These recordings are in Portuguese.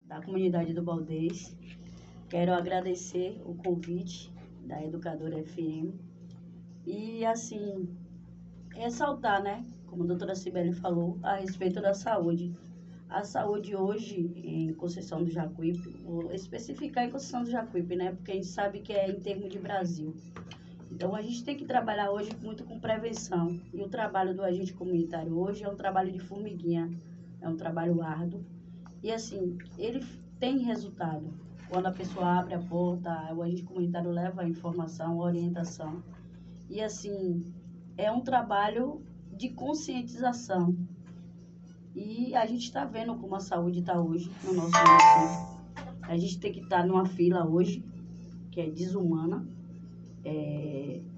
da comunidade do Baldez. Quero agradecer o convite da Educadora FM e, assim, ressaltar, né, como a doutora Cibele falou, a respeito da saúde. A saúde hoje em Conceição do Jacuípe, vou especificar em Conceição do Jacuípe, né, porque a gente sabe que é em termos de Brasil. Então, a gente tem que trabalhar hoje muito com prevenção. E o trabalho do agente comunitário hoje é um trabalho de formiguinha, é um trabalho árduo. E, assim, ele tem resultado. Quando a pessoa abre a porta, o agente comunitário leva a informação, a orientação. E, assim, é um trabalho de conscientização. E a gente está vendo como a saúde está hoje no nosso município. A gente tem que estar numa fila hoje, que é desumana,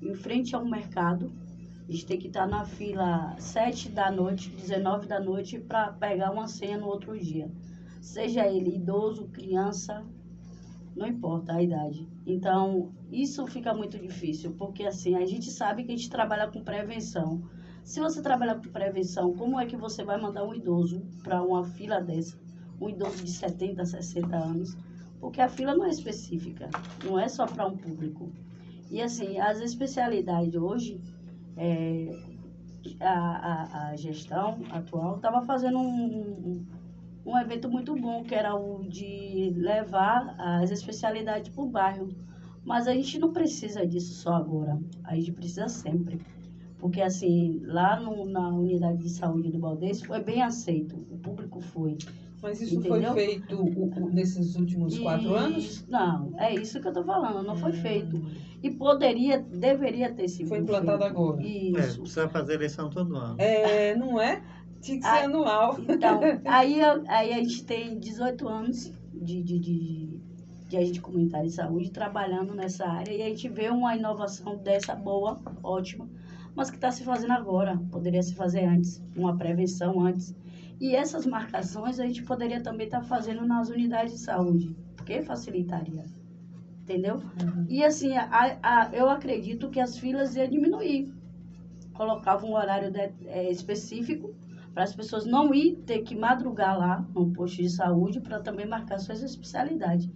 em frente a um mercado. A gente tem que estar na fila 7 da noite, 19 da noite, para pegar uma senha no outro dia. Seja ele idoso, criança, não importa a idade. Então, isso fica muito difícil, porque assim, a gente sabe que a gente trabalha com prevenção. Se você trabalhar com prevenção, como é que você vai mandar um idoso para uma fila dessa? Um idoso de 70, 60 anos? Porque a fila não é específica, não é só para um público. E assim, as especialidades hoje, a gestão atual estava fazendo um evento muito bom, que era o de levar as especialidades para o bairro. Mas a gente não precisa disso só agora, a gente precisa sempre. Porque, assim, lá na unidade de saúde do Baldez foi bem aceito, o público foi. Mas isso entendeu? foi feito nesses últimos 4 anos? Não, é isso que eu estou falando, não foi feito. E deveria ter sido Foi implantado feito. agora. Isso. Precisa fazer eleição todo ano. Não é? Tinha que ser anual. Então, aí a gente tem 18 anos de agente comunitário de saúde trabalhando nessa área e a gente vê uma inovação dessa boa, ótima, mas que está se fazendo agora, poderia se fazer antes, uma prevenção antes. E essas marcações a gente poderia também estar fazendo nas unidades de saúde, porque facilitaria, entendeu? Uhum. E assim, eu acredito que as filas iam diminuir, colocava um horário específico para as pessoas não ir ter que madrugar lá no posto de saúde para também marcar suas especialidades.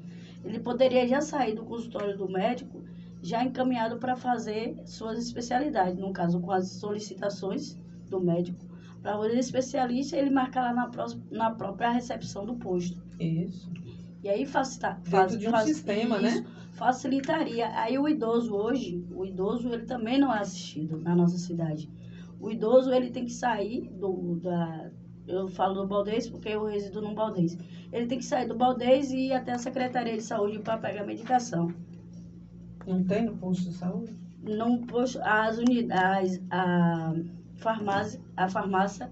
Ele poderia já sair do consultório do médico já encaminhado para fazer suas especialidades, no caso com as solicitações do médico, para o especialista ele marcar lá na própria recepção do posto. Isso. E aí dentro de um sistema, isso, né? Facilitaria. Aí o idoso hoje, ele também não é assistido na nossa cidade. O idoso, ele tem que sair eu falo do Baldez porque eu resido no Baldez. Ele tem que sair do Baldez e ir até a Secretaria de Saúde para pegar medicação. Não tem no posto de saúde? Não posto, as unidades, a farmácia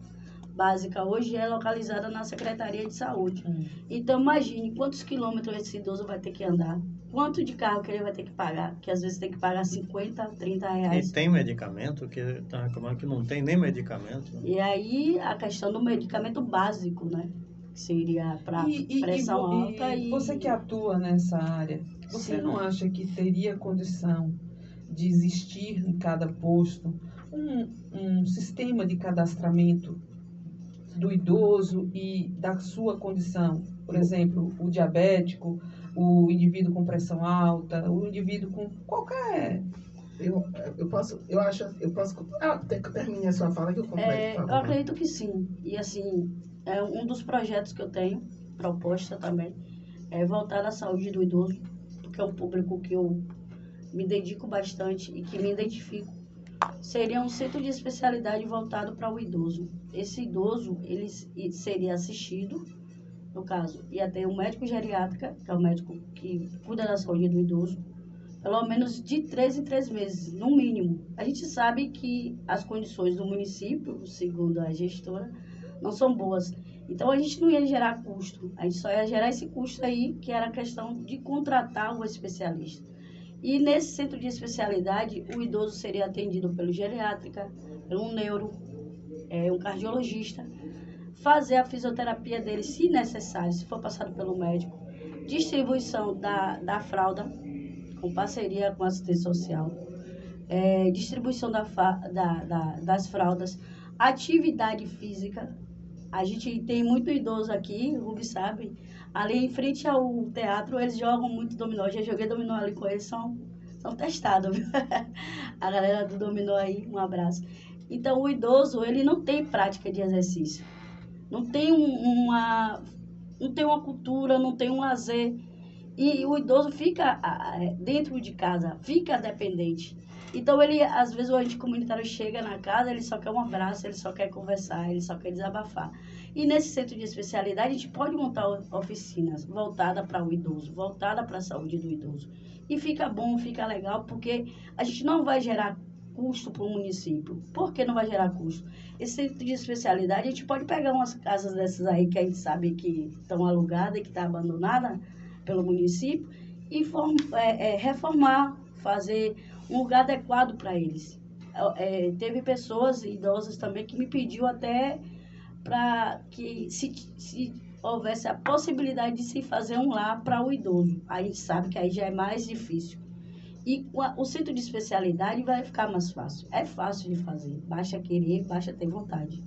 básica hoje é localizada na Secretaria de Saúde. Então, imagine quantos quilômetros esse idoso vai ter que andar. Quanto de carro que ele vai ter que pagar, que às vezes tem que pagar 50, 30 reais. E tem medicamento, que está reclamando que não tem nem medicamento. E aí, a questão do medicamento básico, né? Que seria para pressão alta e... Você que atua nessa área, você Sim. não acha que teria condição de existir em cada posto um sistema de cadastramento do idoso e da sua condição? Por exemplo, o diabético, o indivíduo com pressão alta, o indivíduo com qualquer... Eu posso... termine a sua fala que eu completo. Eu acredito que sim. E assim, é um dos projetos que eu tenho, proposta também, é voltar à saúde do idoso, porque é um público que eu me dedico bastante e que me identifico. Seria um centro de especialidade voltado para o idoso. Esse idoso, ele seria assistido, no caso, ia ter um médico geriátrica, que é o médico que cuida da saúde do idoso, pelo menos de 3 em 3 meses, no mínimo. A gente sabe que as condições do município, segundo a gestora, não são boas. Então, a gente não ia gerar custo, a gente só ia gerar esse custo aí, que era a questão de contratar um especialista. E nesse centro de especialidade, o idoso seria atendido pelo geriátrica, pelo neuro, um cardiologista, fazer a fisioterapia dele, se necessário, se for passado pelo médico, distribuição da fralda, com parceria com a assistência social, distribuição das fraldas, atividade física, A gente tem muito idoso aqui, o Rubi sabe. Ali em frente ao teatro, eles jogam muito dominó. Eu já joguei dominó ali com eles, são testados, viu? A galera do dominó aí, um abraço. Então, o idoso, ele não tem prática de exercício. Não tem não tem uma cultura, não tem um lazer. E o idoso fica dentro de casa, fica dependente. Então, ele, às vezes, o agente comunitário chega na casa, ele só quer um abraço, ele só quer conversar, ele só quer desabafar. E nesse centro de especialidade, a gente pode montar oficinas voltadas para o idoso, voltadas para a saúde do idoso. E fica bom, fica legal, porque a gente não vai gerar custo para o município. Por que não vai gerar custo? Esse centro de especialidade, a gente pode pegar umas casas dessas aí que a gente sabe que estão alugadas e que estão abandonadas pelo município e reformar, fazer um lugar adequado para eles. Teve pessoas idosas também que me pediu até para que se houvesse a possibilidade de se fazer um lar para o idoso. A gente sabe que aí já é mais difícil. E o centro de especialidade vai ficar mais fácil. É fácil de fazer. Basta querer, basta ter vontade.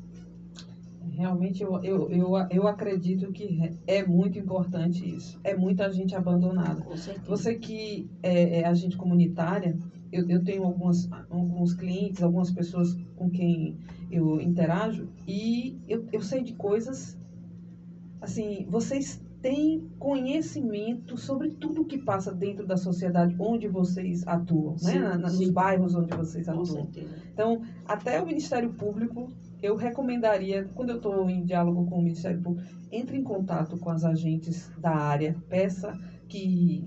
Realmente, eu acredito que é muito importante isso. É muita gente abandonada. Com certeza. Você que é agente comunitária, eu tenho alguns clientes, algumas pessoas com quem eu interajo, e eu sei de coisas, assim, vocês têm conhecimento sobre tudo que passa dentro da sociedade onde vocês atuam, Sim, né? Nos sim. bairros onde vocês Com atuam. certeza. Então, até o Ministério Público, eu recomendaria, quando eu estou em diálogo com o Ministério Público, entre em contato com as agentes da área, peça que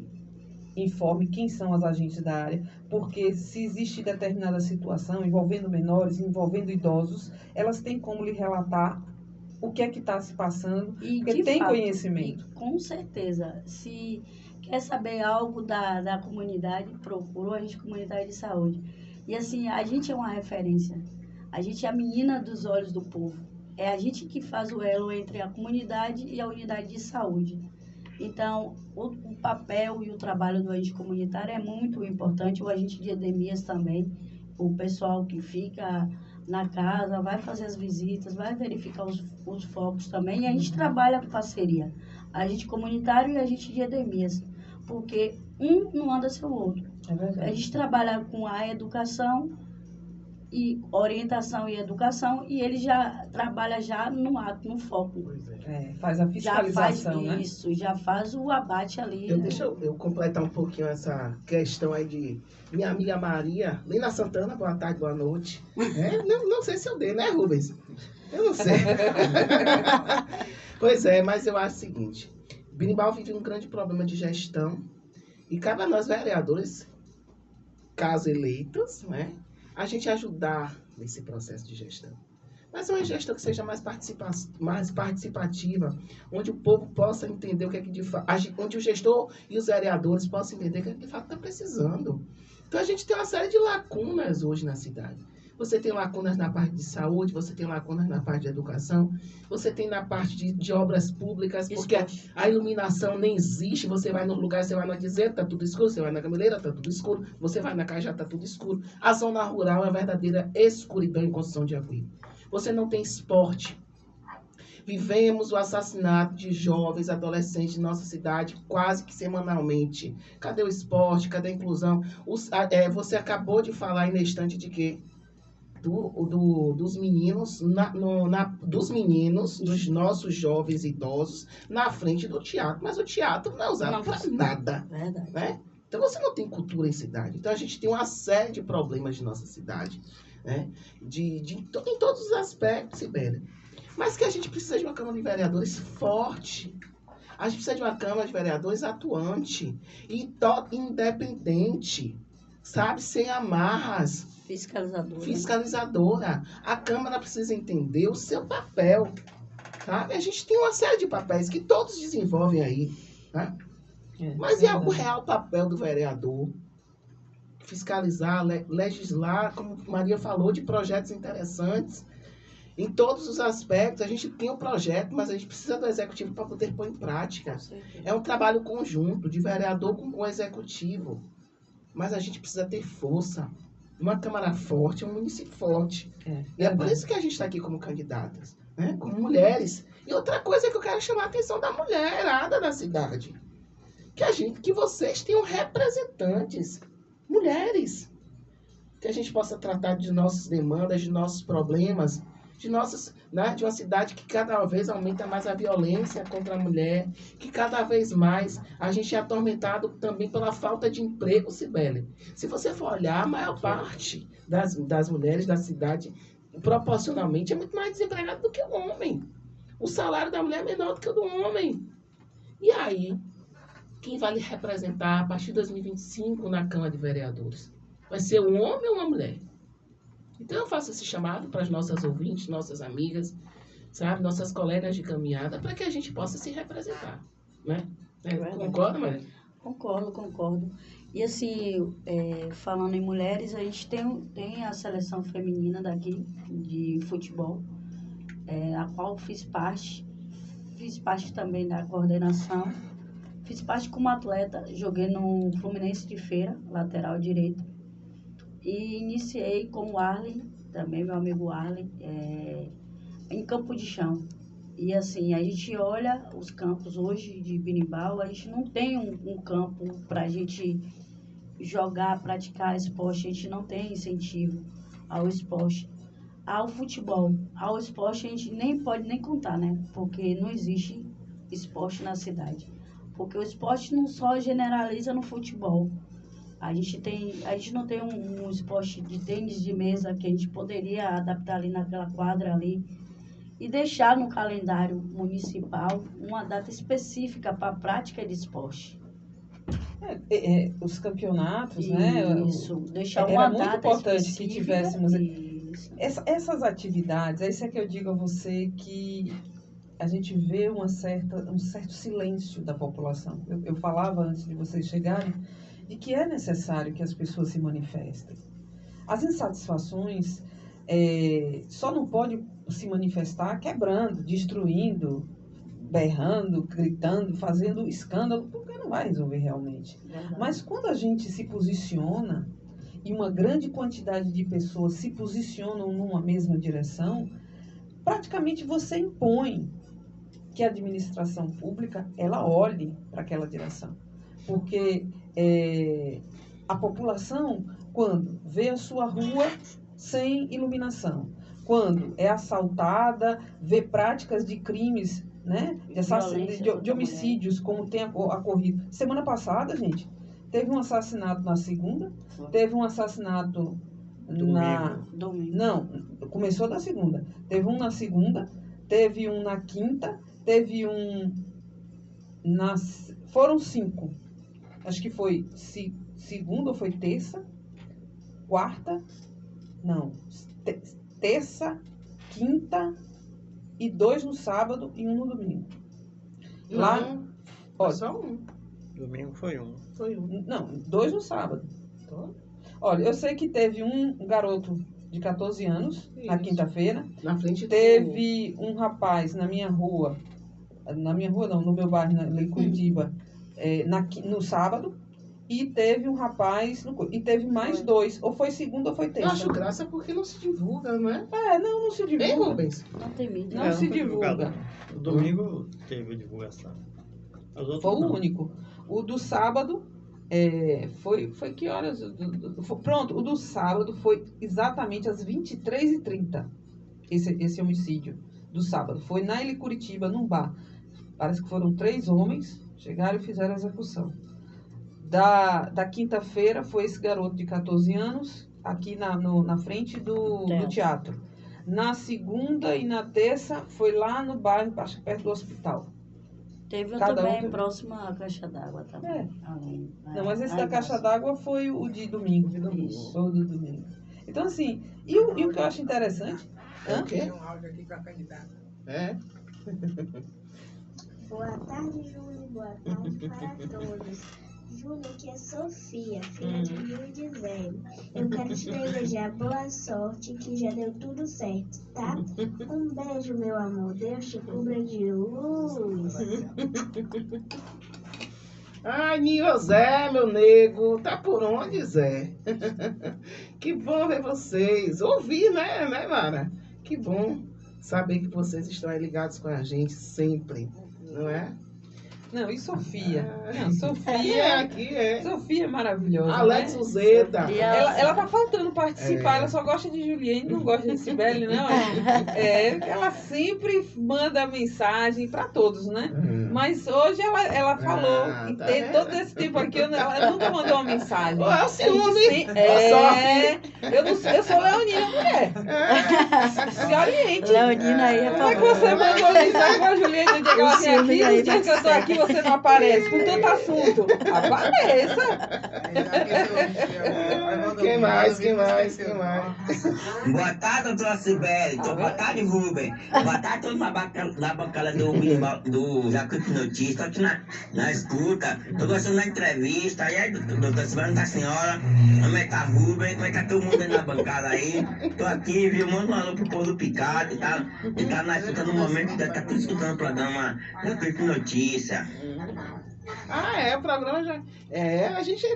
informe quem são as agentes da área, porque se existe determinada situação envolvendo menores, envolvendo idosos, elas têm como lhe relatar o que é que está se passando, E, porque de tem fato, conhecimento. com certeza. Se quer saber algo da comunidade, procura o agente comunitário de saúde. E assim, a gente é uma referência. A gente é a menina dos olhos do povo. É a gente que faz o elo entre a comunidade e a unidade de saúde. Então, o papel e o trabalho do agente comunitário é muito importante. O agente de endemias também. O pessoal que fica na casa, vai fazer as visitas, vai verificar os focos também. E a gente trabalha com parceria. Agente comunitário e agente de endemias. Porque um não anda sem o outro. É A verdade. gente trabalha com a educação e orientação e educação, e ele já trabalha já no ato, no foco. Pois é. Faz a Já faz fiscalização, né? isso, já faz o abate ali. Deixa eu completar um pouquinho essa questão aí de minha amiga Maria, Lina Santana, boa tarde, boa noite. Não sei se eu dei, né, Rubens? Eu não sei. Pois é, mas eu acho o seguinte, Birimbau vive um grande problema de gestão e cabe a nós vereadores, caso eleitos, né, a gente ajudar nesse processo de gestão. Mas uma gestão que seja mais participativa, onde o povo possa entender o que é que de fato, onde o gestor e os vereadores possam entender o que é que de fato está precisando. Então a gente tem uma série de lacunas hoje na cidade. Você tem lacunas na parte de saúde, você tem lacunas na parte de educação, você tem na parte de obras públicas, porque a iluminação nem existe. Você vai no lugar, você vai na Dizer, tá tudo escuro, você vai na Gameleira, tá tudo escuro, você vai na Cajá, tá tudo escuro. A zona rural é a verdadeira escuridão em construção de aguinha. Você não tem esporte. Vivemos o assassinato de jovens, adolescentes de nossa cidade quase que semanalmente. Cadê o esporte? Cadê a inclusão? Você acabou de falar aí na estante de quê? Dos meninos, dos nossos jovens idosos, na frente do teatro. Mas o teatro não é usado para nada. Verdade. Né? Então você não tem cultura em cidade. Então a gente tem uma série de problemas de nossa cidade. Né? Em todos os aspectos, Sibéria. Mas que a gente precisa de uma Câmara de Vereadores forte. A gente precisa de uma Câmara de Vereadores atuante e independente, sabe? Sem amarras. Fiscalizadora. A Câmara precisa entender o seu papel. Sabe? A gente tem uma série de papéis que todos desenvolvem aí. Tá? Mas é o real papel do vereador. Fiscalizar, legislar, como Maria falou, de projetos interessantes. Em todos os aspectos, a gente tem um projeto, mas a gente precisa do executivo para poder pôr em prática. É um trabalho conjunto, de vereador com o executivo. Mas a gente precisa ter força. Uma Câmara forte é um município forte. E é por isso que a gente está aqui como candidatas. né? Como mulheres. E outra coisa que eu quero chamar a atenção da mulherada da cidade. Que vocês tenham representantes, mulheres. Que a gente possa tratar de nossas demandas, de nossos problemas, de uma cidade que cada vez aumenta mais a violência contra a mulher, que cada vez mais a gente é atormentado também pela falta de emprego, Cibele. Se você for olhar, a maior parte das mulheres da cidade, proporcionalmente, é muito mais desempregada do que o homem. O salário da mulher é menor do que o do homem. E aí, quem vai lhe representar a partir de 2025 na Câmara de Vereadores? Vai ser um homem ou uma mulher? Então eu faço esse chamado para as nossas ouvintes, nossas amigas, sabe, nossas colegas de caminhada, para que a gente possa se representar, né? Concorda, Maria? Concordo. E assim, falando em mulheres, a gente tem a seleção feminina daqui, de futebol, a qual fiz parte também da coordenação, fiz parte como atleta, joguei no Fluminense de Feira, lateral direito, e iniciei com o Arlen, também meu amigo Arlen, em campo de chão. E assim, a gente olha os campos hoje de Birimbau, a gente não tem um campo para a gente jogar, praticar esporte, a gente não tem incentivo ao esporte. Ao futebol, ao esporte a gente nem pode nem contar, né? Porque não existe esporte na cidade. Porque o esporte não só generaliza no futebol. A gente não tem um esporte de tênis de mesa que a gente poderia adaptar ali naquela quadra ali e deixar no calendário municipal uma data específica para a prática de esporte. Os campeonatos, né? Isso, deixar Era uma muito data importante que específica. tivéssemos Isso. essas atividades. É isso que eu digo a você, que a gente vê um certo silêncio da população. Eu falava antes de vocês chegarem de que é necessário que as pessoas se manifestem. As insatisfações só não pode se manifestar quebrando, destruindo, berrando, gritando, fazendo escândalo, porque não vai resolver realmente. Verdade. Mas quando a gente se posiciona, e uma grande quantidade de pessoas se posicionam numa mesma direção, praticamente você impõe que a administração pública ela olhe para aquela direção. Porque a população, quando vê a sua rua sem iluminação, quando é assaltada, vê práticas de crimes, né, de homicídios, como tem ocorrido. Semana passada, gente, teve um assassinato na segunda, teve um assassinato Domingo. Não, começou da segunda. Teve um na segunda, teve um na quinta, teve um foram 5. Acho que foi segunda ou foi terça, quarta, não, terça, quinta e 2 no sábado e 1 no domingo. Lá, olha, só um. Domingo foi um. Não, 2 no sábado. Olha, eu sei que teve um garoto de 14 anos na quinta-feira. Na frente teve um rapaz na minha rua não, no meu bairro, em Curitiba, no sábado. E teve um rapaz, e teve mais 2. Ou foi segunda ou foi terça. Eu acho graça porque não se divulga, não é? Não se divulga. Bem, Rubens? Não tem mídia. Não se divulga. O domingo teve divulgação. Foi o único. O do sábado foi que horas? Pronto, o do sábado foi exatamente às 23h30. Esse homicídio do sábado. Foi na Ilha Curitiba, num bar. Parece que foram 3 homens, chegaram e fizeram a execução. Da quinta-feira foi esse garoto de 14 anos, aqui na frente do teatro. Na segunda e na terça foi lá no bairro, acho que perto do hospital. Teve um também próximo à Caixa d'Água também. Não, mas esse da Caixa d'Água foi o de domingo. Foi o do domingo. Então, assim, e o que eu acho interessante... Tem um áudio aqui com a candidata. Boa tarde, Júlio. Boa tarde para todos. Júlio, aqui é Sofia, filha de Rio de Velho. Eu quero te desejar boa sorte, que já deu tudo certo, tá? Um beijo, meu amor. Deus te cubra de luz. Ai, Ninho Zé, meu nego. Tá por onde, Zé? Que bom ver vocês. Ouvir, né, Mara? Que bom. saber que vocês estão aí ligados com a gente sempre, não é? Não, e Sofia? Não, Sofia aqui é. Sofia é maravilhosa, Alex né? Uzeta. Sofia. Ela tá faltando participar, É. ela só gosta de Juliane, não gosta de Cibele, não. Ela sempre manda mensagem para todos, né? Mas hoje ela falou, Ah, e tá tem vendo? todo esse tempo aqui, ela nunca mandou uma mensagem. Ó, é o ciúme. Eu sou leonina, mulher. Se oriente. Leonina aí é Como é que você mandou mensagem pra Juliane no dia que ela O vem aqui, ciúme no aí dia vai que eu tô aqui você não aparece, com tanto assunto? Apareça! Quem mais? Boa tarde, doutora Cibele. Boa tarde, Rubem. Boa tarde, todos na bancada do Jacuípe Notícias. Estou aqui na escuta. Estou gostando da entrevista. E aí, doutora Cibele, da senhora? Como é que tá, Rubem? Como é que tá todo mundo aí na bancada aí? Estou aqui, viu? Manda um alô pro povo do Picado. E tá na escuta no momento que tá tudo escutando o programa Jacuípe Notícias. O programa já. A gente.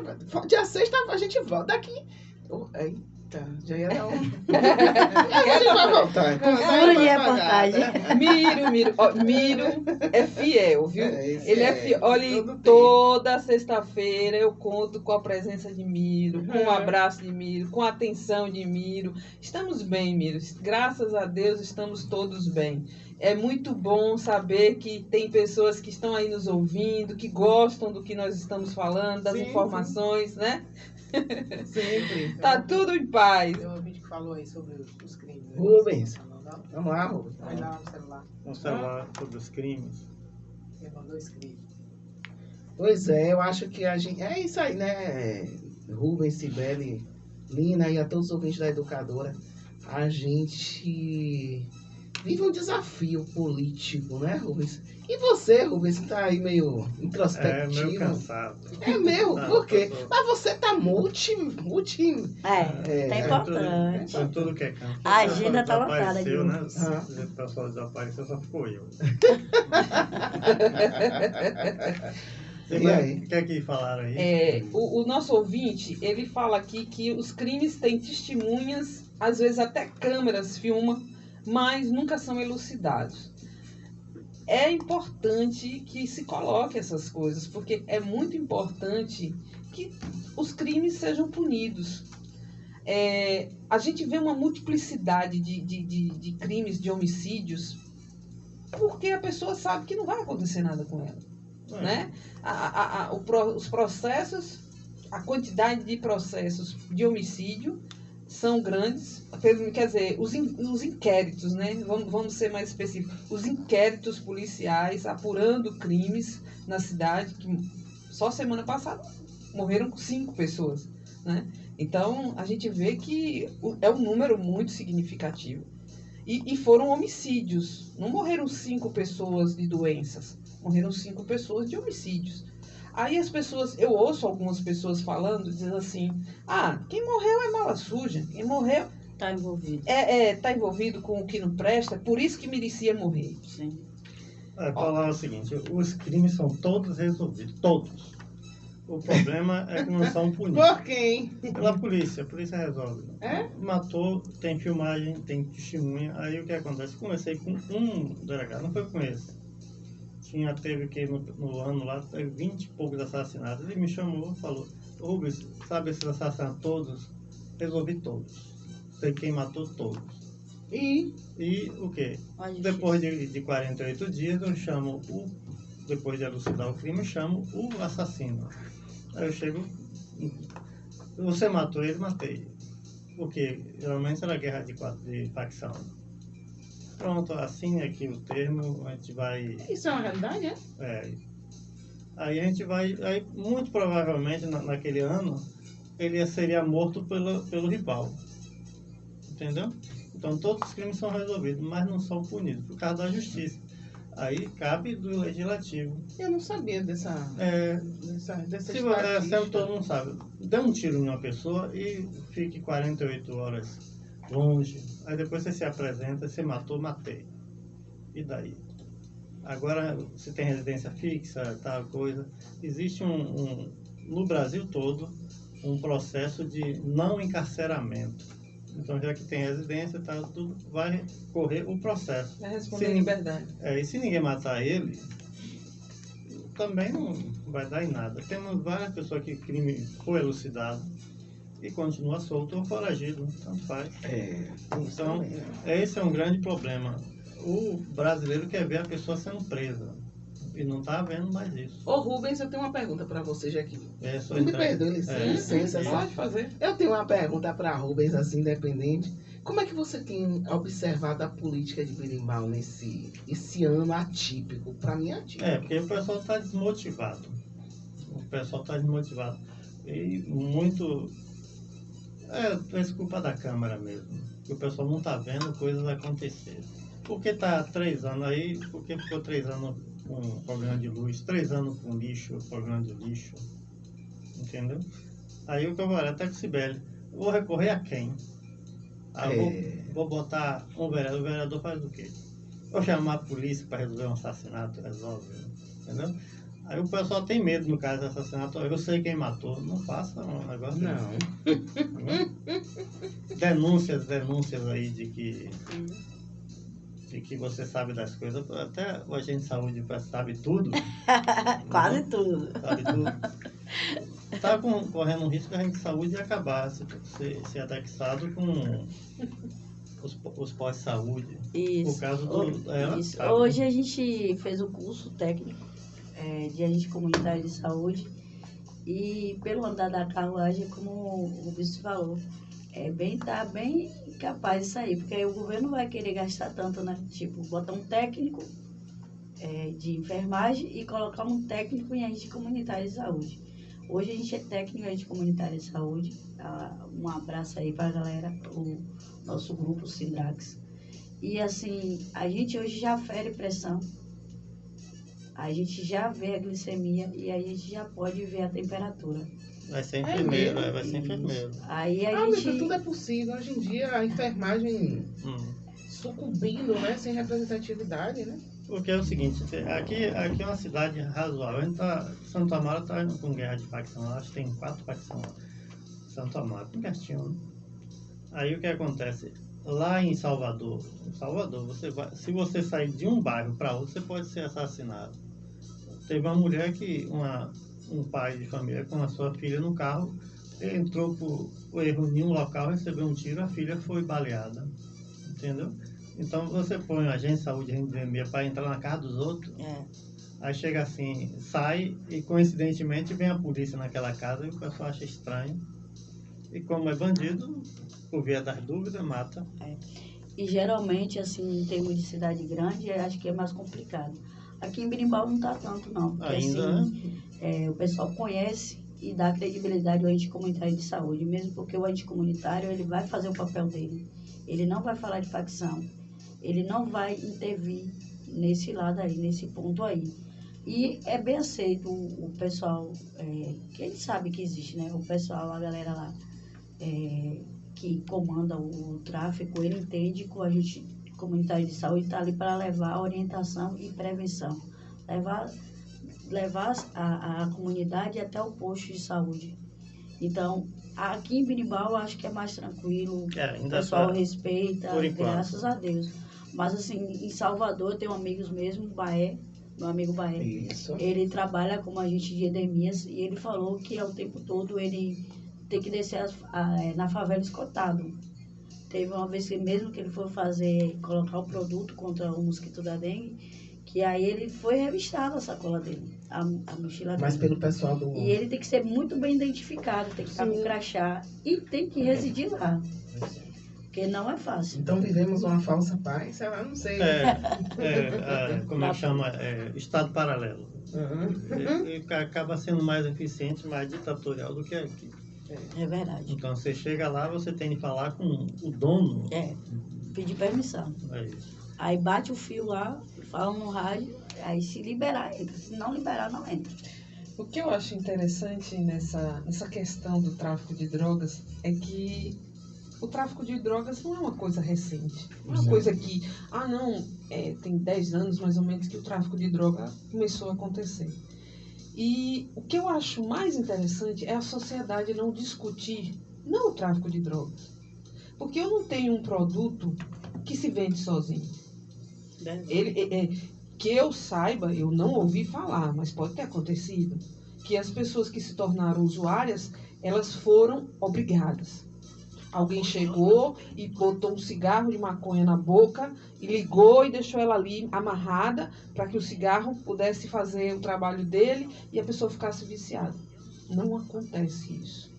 Dia 6 a gente volta daqui. Eita, já ia dar um. A gente vai voltar. Furo de reportagem. Miro é fiel, viu? Isso Ele é fiel. Olha, todo toda sexta-feira eu conto com a presença de Miro, com o abraço de Miro, com a atenção de Miro. Estamos bem, Miro. Graças a Deus estamos todos bem. É muito bom saber que tem pessoas que estão aí nos ouvindo, que gostam do que nós estamos falando, das informações, né? Sempre. Tá tudo em paz. Tem um ouvinte que falou aí sobre os crimes. né? Rubens. Não, não. Vamos lá, Rubens. Vai dar no celular. Um celular sobre os crimes. Ele mandou escrito. Pois é, eu acho que a gente. É isso aí, né? Rubens, Cibele, Lina e a todos os ouvintes da Educadora. A gente vive um desafio político, né, Rubens? E você, Rubens, você tá aí meio introspectivo. Meio cansado. É mesmo? Não, Por quê? eu tô- Mas você tá multi... Tá importante. Com tudo que é canto. A agenda tá lotada Desapareceu, de né? Ah. O pessoal desapareceu, só ficou eu. E aí? O que é que falaram aí? O nosso ouvinte, ele fala aqui que os crimes têm testemunhas, às vezes até câmeras filmam, mas nunca são elucidados. É importante que se coloque essas coisas, porque é muito importante que os crimes sejam punidos. A gente vê uma multiplicidade de crimes, de homicídios, porque a pessoa sabe que não vai acontecer nada com ela. Né? Os processos, a quantidade de processos de homicídio são grandes, quer dizer, os inquéritos, né? Vamos ser mais específicos, os inquéritos policiais apurando crimes na cidade, que só semana passada morreram 5 pessoas, né? Então, a gente vê que é um número muito significativo. E foram homicídios, não morreram 5 pessoas de doenças, morreram 5 pessoas de homicídios. Aí eu ouço algumas pessoas falando, dizendo assim, quem morreu é mala suja, quem morreu Tá envolvido. tá envolvido com o que não presta, por isso que merecia morrer. Sim. Falar o seguinte, os crimes são todos resolvidos, todos. O problema é que não são punidos. Por quem? Pela polícia, a polícia resolve. É? Matou, tem filmagem, tem testemunha. Aí o que acontece? Comecei com um delegado, não foi com esse. Teve que no ano lá, teve 20 e poucos assassinatos. Ele me chamou e falou, Rubens, sabe esses assassinatos todos? Resolvi todos. Sei quem matou todos. E o quê? Olha, Depois de 48 dias, eu chamo depois de elucidar o crime, eu chamo o assassino. Aí eu chego, você matou ele, matei. Porque geralmente era guerra de facção. Pronto, assine aqui o termo, a gente vai... isso é uma realidade, Aí a gente vai... Aí, muito provavelmente, naquele ano, ele seria morto pelo rival. Entendeu? Então, todos os crimes são resolvidos, mas não são punidos, por causa da justiça. Aí, cabe do legislativo. Eu não sabia dessa Se estatística. sempre todo mundo sabe, dê um tiro em uma pessoa e fique 48 horas longe. Aí depois você se apresenta, você matou, matei. E daí? Agora, se tem residência fixa, tal coisa, existe no Brasil todo um processo de não encarceramento. Então, já que tem residência, tá, tudo vai correr o processo. Vai responder Se em nin- liberdade. E se ninguém matar ele, também não vai dar em nada. Temos várias pessoas que o crime foi elucidado e continua solto ou foragido, tanto faz. Então, esse é um grande problema. O brasileiro quer ver a pessoa sendo presa e não está vendo mais isso. Ô Rubens, eu tenho uma pergunta para você, Jaquim. É só Me entrar- perdoe, licença. é, só- Pode fazer. Eu tenho uma pergunta para Rubens, assim, independente. Como é que você tem observado a política de Berimbau esse ano atípico? Para mim é atípico. porque o pessoal está desmotivado. O pessoal está desmotivado. E muito. É culpa da Câmara mesmo. Que o pessoal não está vendo coisas acontecer. Porque está 3 anos aí, porque ficou 3 anos com problema de luz, 3 anos com lixo, problema de lixo. Entendeu? Aí o que eu vou até com o Sibeli. Vou recorrer a quem? Vou botar um vereador. O vereador faz o quê? Vou chamar a polícia para resolver um assassinato, resolve. Entendeu? Aí o pessoal tem medo no caso do assassinato. Eu sei quem matou. Não faça um negócio desse. Não. Denúncias aí de que você sabe das coisas. Até o agente de saúde sabe tudo. Quase tudo. Sabe tudo. Está correndo um risco de a gente de saúde acabar, ser anexado com os pós-saúde. Isso. Por causa do. Isso. Sabe? Hoje a gente fez o curso técnico de agente comunitário de saúde e pelo andar da carruagem, como o vice falou, tá bem capaz de sair, porque aí o governo não vai querer gastar tanto, né? Tipo, botar um técnico de enfermagem e colocar um técnico em agente comunitário de saúde. Hoje a gente é técnico em agente comunitário de saúde. Um abraço aí para a galera, o nosso grupo Sindrax. E assim, a gente hoje já fere pressão, a gente já vê a glicemia e aí a gente já pode ver a temperatura. Vai ser enfermeiro, mesmo? vai ser enfermeiro. Aí a Mas gente... tudo é possível. Hoje em dia a enfermagem Hum. sucumbindo, né? Sem representatividade, né? Porque é o seguinte, aqui é uma cidade razoável. A gente Santo Amaro está com guerra de facção, acho que tem 4 facções lá. Santo Amaro, pertinho, né? Aí o que acontece? Lá em Salvador, se você sair de um bairro para outro, você pode ser assassinado. Teve uma mulher um pai de família com a sua filha no carro, ele entrou por erro em um local, recebeu um tiro, a filha foi baleada. Entendeu? Então você põe um agente de saúde para entrar na casa dos outros, aí chega assim, sai e coincidentemente vem a polícia naquela casa e o pessoal acha estranho. E como é bandido, por via das dúvidas, mata. E geralmente, assim, em termos de cidade grande, eu acho que é mais complicado. Aqui em Berimbau não tá tanto, não. Porque, Ainda, assim, o pessoal conhece e dá credibilidade ao agente comunitário de saúde. Mesmo porque o agente comunitário, ele vai fazer o papel dele. Ele não vai falar de facção. Ele não vai intervir nesse lado aí, nesse ponto aí. E é bem aceito o pessoal, que ele sabe que existe, né? O pessoal, a galera lá, que comanda o tráfico, ele entende que o agente comunitário de saúde está ali para levar orientação e prevenção. Levar a comunidade até o posto de saúde. Então, aqui em Berimbau, eu acho que é mais tranquilo. O ainda pessoal tá, respeita, por enquanto. graças a Deus. Mas, assim, em Salvador, eu tenho amigos mesmo, meu amigo Baé. Isso. Ele trabalha como agente de endemias e ele falou que ao tempo todo ele tem que descer na favela escotado. Teve uma vez que mesmo que ele foi colocar o produto contra o mosquito da dengue, que aí ele foi revistado a sacola dele, a mochila Mas dele. pelo pessoal do... E ele tem que ser muito bem identificado, tem que estar com crachá e tem que residir lá. Porque não é fácil. Então vivemos uma falsa paz, eu não sei. Como é que chama? Estado paralelo. Uhum. E acaba sendo mais eficiente, mais ditatorial do que aqui. É verdade. Então você chega lá, você tem que falar com o dono. Pedir permissão. É isso. Aí bate o fio lá, fala no rádio, aí se liberar, entra. Se não liberar, não entra. O que eu acho interessante nessa questão do tráfico de drogas é que o tráfico de drogas não é uma coisa recente. Não é uma coisa que, tem 10 anos mais ou menos que o tráfico de droga começou a acontecer. E o que eu acho mais interessante é a sociedade não discutir, não o tráfico de drogas. Porque eu não tenho um produto que se vende sozinho. Que eu saiba, eu não ouvi falar, mas pode ter acontecido, que as pessoas que se tornaram usuárias, elas foram obrigadas. Alguém chegou e botou um cigarro de maconha na boca e ligou e deixou ela ali amarrada para que o cigarro pudesse fazer o trabalho dele e a pessoa ficasse viciada. Não acontece isso.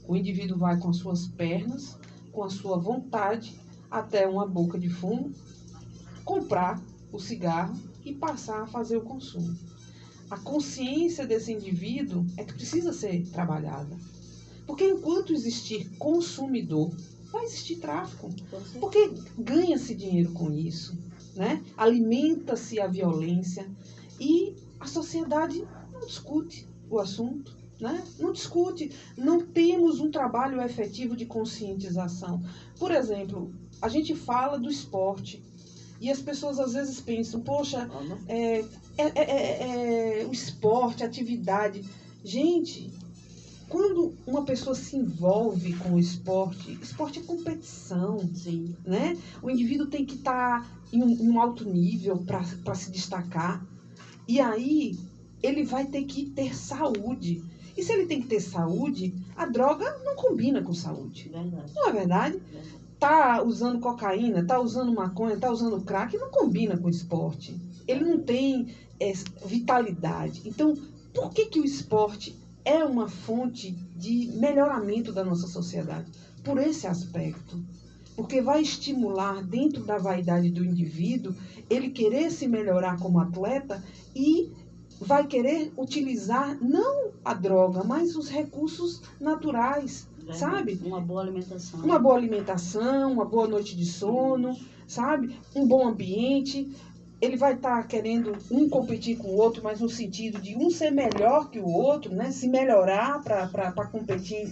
O indivíduo vai com as suas pernas, com a sua vontade, até uma boca de fumo, comprar o cigarro e passar a fazer o consumo. A consciência desse indivíduo é que precisa ser trabalhada. Porque enquanto existir consumidor, vai existir tráfico. Porque ganha-se dinheiro com isso, né? Alimenta-se a violência e a sociedade não discute o assunto, né? Não discute, não temos um trabalho efetivo de conscientização. Por exemplo, a gente fala do esporte e as pessoas às vezes pensam, poxa, o esporte, a atividade. Gente, quando uma pessoa se envolve com o esporte é competição, Sim. né? O indivíduo tem que estar em um alto nível para se destacar. E aí, ele vai ter que ter saúde. E se ele tem que ter saúde, a droga não combina com saúde. Verdade. Não é verdade? Verdade. Tá usando cocaína, tá usando maconha, tá usando crack, não combina com o esporte. Ele não tem vitalidade. Então, por que o esporte é uma fonte de melhoramento da nossa sociedade? Por esse aspecto. Porque vai estimular dentro da vaidade do indivíduo ele querer se melhorar como atleta e vai querer utilizar não a droga, mas os recursos naturais, Verdade. sabe? Uma boa alimentação. Uma boa alimentação, uma boa noite de sono, sabe? Um bom ambiente. Ele vai estar querendo um competir com o outro, mas no sentido de um ser melhor que o outro, né? Se melhorar para competir